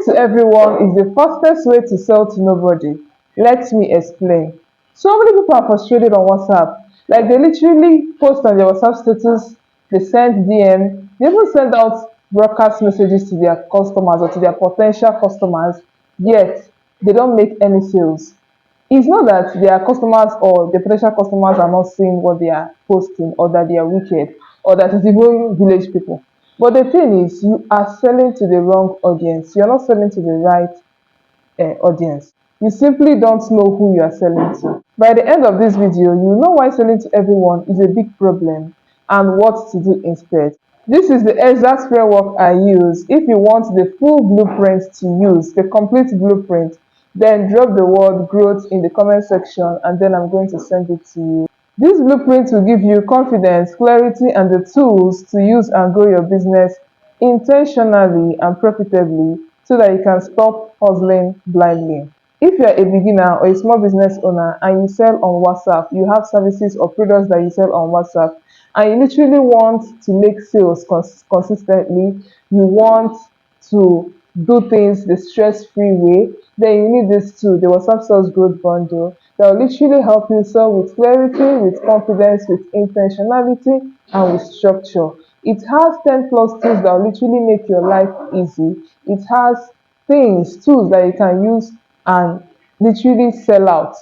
to everyone is the fastest way to sell to nobody. Let me explain. So many people are frustrated on WhatsApp. Like they literally post on their WhatsApp status, they send DM, they even send out broadcast messages to their customers or to their potential customers, yet they don't make any sales. It's not that their customers or the potential customers are not seeing what they are posting or that they are wicked or that it's even village people. But the thing is, you are selling to the wrong audience. You're not selling to the right audience. You simply don't know who you are selling to. By the end of this video, you know why selling to everyone is a big problem and what to do instead. This is the exact framework I use. If you want the full blueprint to use, the complete blueprint, then drop the word growth in the comment section and then I'm going to send it to you. This blueprint will give you confidence, clarity, and the tools to use and grow your business intentionally and profitably so that you can stop hustling blindly. If you're a beginner or a small business owner and you sell on WhatsApp, you have services or products that you sell on WhatsApp, and you literally want to make sales consistently, you want to do things the stress-free way, then you need this tool, the WhatsApp Sales Growth Bundle, that will literally help you sell with clarity, with confidence, with intentionality, and with structure. It has 10 plus tools that will literally make your life easy. It has tools that you can use and literally sell out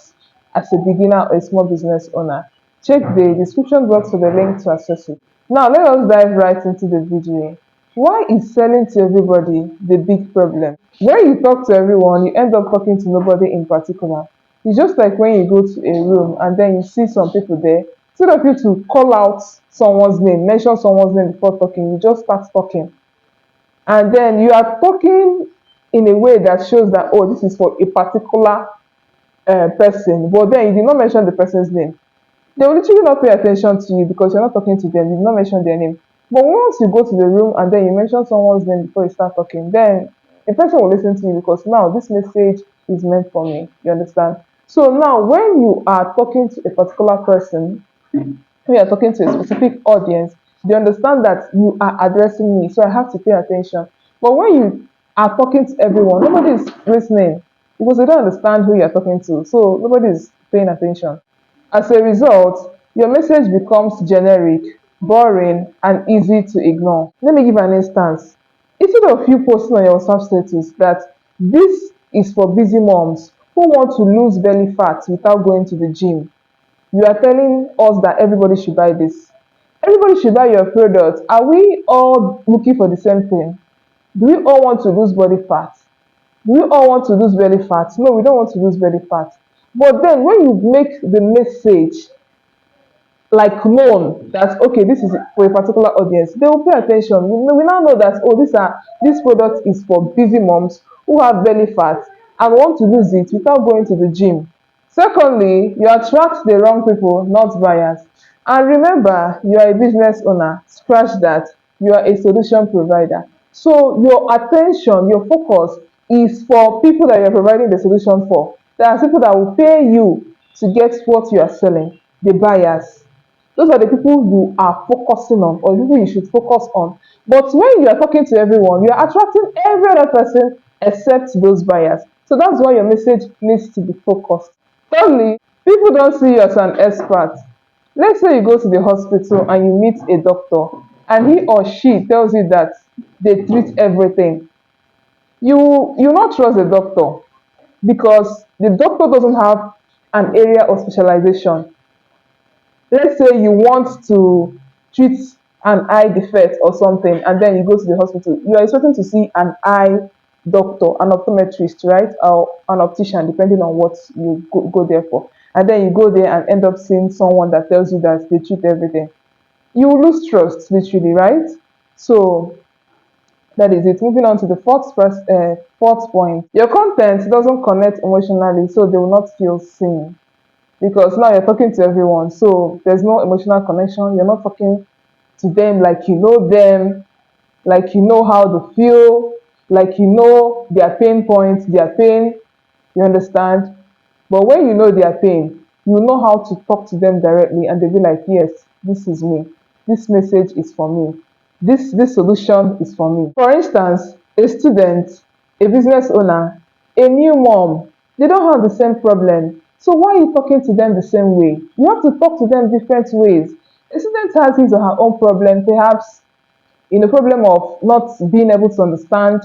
as a beginner or a small business owner. Check the description box for the link to access it. Now let us dive right into the video. Why is selling to everybody the big problem? When you talk to everyone, you end up talking to nobody in particular. It's just like when you go to a room and then you see some people there. Instead of you to call out someone's name, mention someone's name before talking, you just start talking. And then you are talking in a way that shows that, oh, this is for a particular person, but then you did not mention the person's name. They will literally not pay attention to you because you're not talking to them, you did not mention their name. But once you go to the room and then you mention someone's name before you start talking, then the person will listen to you because now this message is meant for me. You understand? So now when you are talking to a particular person, when you are talking to a specific audience, they understand that you are addressing me, so I have to pay attention. But when you are talking to everyone, nobody is listening because they don't understand who you are talking to, so nobody is paying attention. As a result, your message becomes generic, boring, and easy to ignore. Let me give an instance. Instead of you posting on your WhatsApp status that this is for busy moms who want to lose belly fat without going to the gym, you are telling us that everybody should buy this. Everybody should buy your product. Are we all looking for the same thing? Do we all want to lose body fat? Do we all want to lose belly fat? No, we don't want to lose belly fat. But then when you make the message like known that okay, this is for a particular audience, they will pay attention. We now know that oh, this product is for busy moms who have belly fat and want to lose it without going to the gym. Secondly, you attract the wrong people, not buyers. And remember, you are a business owner. Scratch that. You are a solution provider. So your attention, your focus is for people that you're providing the solution for. There are people that will pay you to get what you are selling, the buyers. Those are the people you are focusing on or the people you should focus on. But when you are talking to everyone, you are attracting every other person except those buyers. So that's why your message needs to be focused. Thirdly, people don't see you as an expert. Let's say you go to the hospital and you meet a doctor and he or she tells you that they treat everything. You not trust the doctor because the doctor doesn't have an area of specialization. Let's say you want to treat an eye defect or something and then you go to the hospital, you are expecting to see an eye doctor, an optometrist, right, or an optician depending on what you go there for, and then you go there and end up seeing someone that tells you that they treat everything. You will lose trust literally, right? So that is it. Moving on to the fourth point, your content doesn't connect emotionally, so they will not feel seen because now you're talking to everyone, so there's no emotional connection. You're not talking to them like you know them, like you know how they feel, like you know their pain points, their pain. You understand? But when you know their pain, you know how to talk to them directly, and they'll be like, "Yes, this is me. This message is for me. This solution is for me." For instance, a student a business owner, a new mom, they don't have the same problem. So why are you talking to them the same way? You have to talk to them different ways. A student has his or her own problem, perhaps in the problem of not being able to understand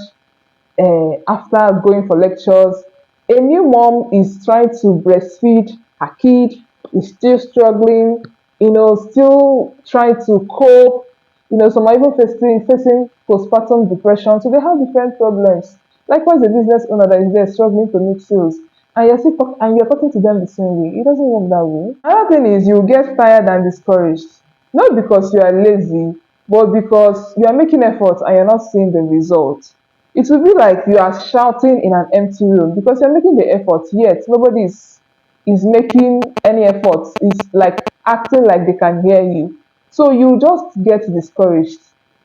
after going for lectures. A new mom is trying to breastfeed her kid, is still struggling, still trying to cope. Some are even facing postpartum depression. So they have different problems. Likewise, a business owner that is there struggling to make sales, and you're talking to them the same way. It doesn't work that way. Another thing is you get tired and discouraged, not because you are lazy, but because you are making effort and you're not seeing the result. It will be like you are shouting in an empty room because you're making the effort, yet nobody is making any effort. It's like acting like they can hear you. So you just get discouraged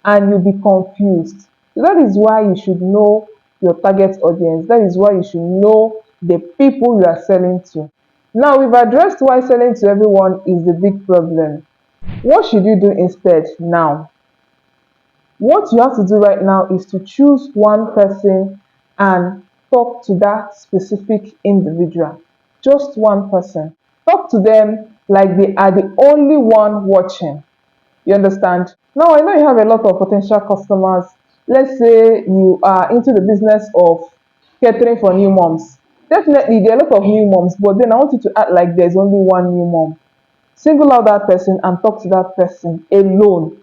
and you'll be confused. That is why you should know your target audience. That is why you should know the people you are selling to. Now we've addressed why selling to everyone is the big problem. What should you do instead now? What you have to do right now is to choose one person and talk to that specific individual. Just one person. Talk to them like they are the only one watching. You understand? Now, I know you have a lot of potential customers. Let's say you are into the business of catering for new moms. Definitely, there are a lot of new moms, but then I want you to act like there's only one new mom. Single out that person and talk to that person alone.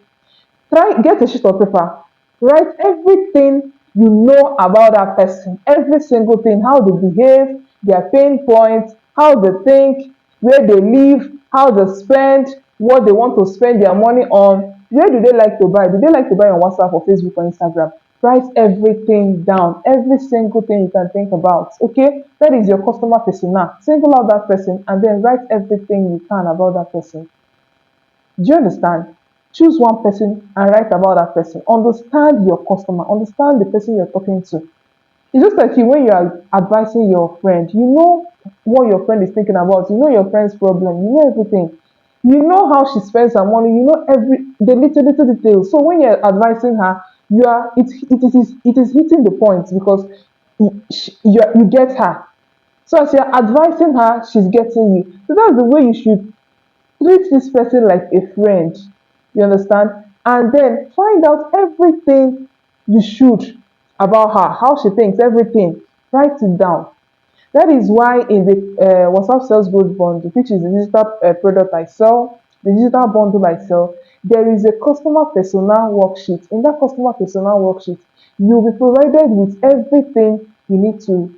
Try get a sheet of paper, write everything you know about that person, every single thing, how they behave, their pain points, how they think, where they live, how they spend, what they want to spend their money on, where do they like to buy, do they like to buy on WhatsApp or Facebook or Instagram. Write everything down, every single thing you can think about. Okay, that is your customer persona. Single out that person and then write everything you can about that person. Do you understand? Choose one person and write about that person. Understand your customer, understand the person you're talking to. It's just like you when you are advising your friend, you know what your friend is thinking about, you know your friend's problem, you know everything. You know how she spends her money, you know every the little details. So when you're advising her, it is hitting the point because you get her. So as you're advising her, she's getting you. So that's the way you should treat this person like a friend. You understand? And then find out everything you should about her, how she thinks, everything. Write it down. That is why in the WhatsApp Sales Growth Bundle, which is the digital product I sell, the digital bundle I sell, there is a customer persona worksheet. In that customer persona worksheet, you'll be provided with everything you need to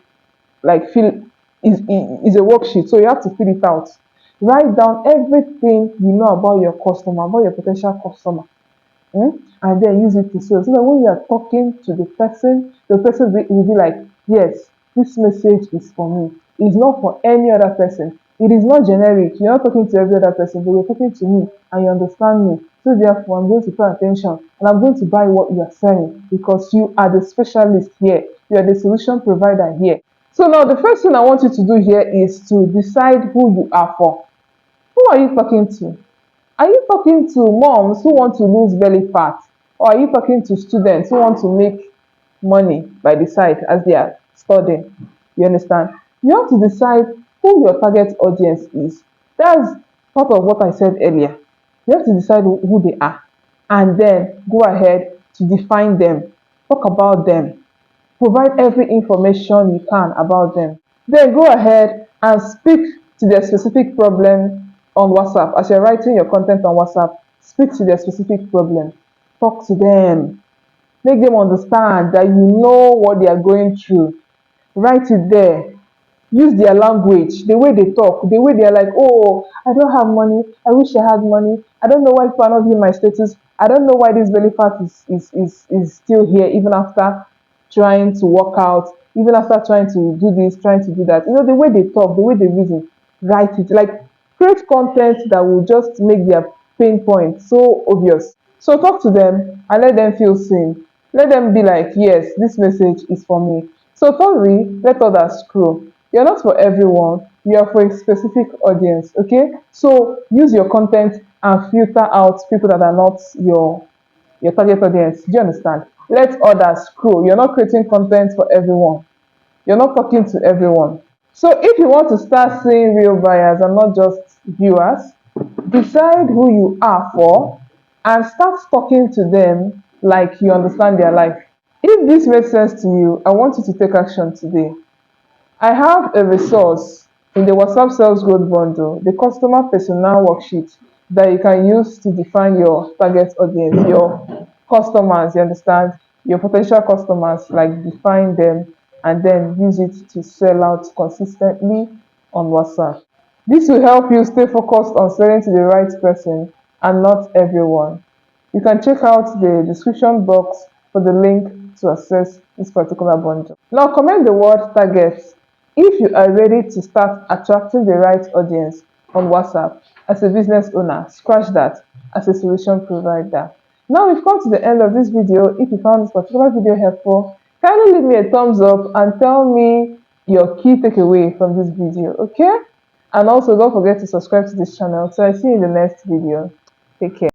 like fill is a worksheet, so you have to fill it out. Write down everything you know about your customer, about your potential customer, and then use it to sell. So that when you are talking to the person will be like, yes, this message is for me. It's not for any other person. It is not generic. You're not talking to every other person, but you're talking to me and you understand me. So therefore, I'm going to pay attention and I'm going to buy what you are selling because you are the specialist here. You are the solution provider here. So now the first thing I want you to do here is to decide who you are for. Who are you talking to? Are you talking to moms who want to lose belly fat? Or are you talking to students who want to make money by the side as they are studying? You understand? You have to decide who your target audience is. That's part of what I said earlier. You have to decide who they are and then go ahead to define them, talk about them, provide every information you can about them. Then go ahead and speak to their specific problem on WhatsApp. As you're writing your content on WhatsApp, speak to their specific problem. Talk to them. Make them understand that you know what they are going through. Write it there. Use their language, the way they talk, the way they are like, oh, I don't have money. I wish I had money. I don't know why people are not viewing my status. I don't know why this belly fat is still here even after trying to work out, even after trying to do this, trying to do that. The way they talk, the way they reason, write it. Like create content that will just make their pain point so obvious. So talk to them and let them feel seen. Let them be like, yes, this message is for me. So thirdly, let others grow. You're not for everyone, you are for a specific audience. Okay, so use your content and filter out people that are not your target audience. Do you understand? let others scroll. You're not creating content for everyone. You're not talking to everyone. So if you want to start seeing real buyers and not just viewers, decide who you are for and start talking to them like you understand their life. If this makes sense to you, I want you to take action today. I have a resource in the WhatsApp Sales Growth Bundle, the customer persona worksheet that you can use to define your target audience, your customers, you understand, your potential customers, like define them and then use it to sell out consistently on WhatsApp. This will help you stay focused on selling to the right person and not everyone. You can check out the description box for the link to access this particular bundle. Now comment the word target if you are ready to start attracting the right audience on WhatsApp as a business owner. Scratch that as a solution provider. Now we've come to the end of this video. If you found this particular video helpful, kindly leave me a thumbs up and tell me your key takeaway from this video, okay? And also don't forget to subscribe to this channel. So I see you in the next video. Take care.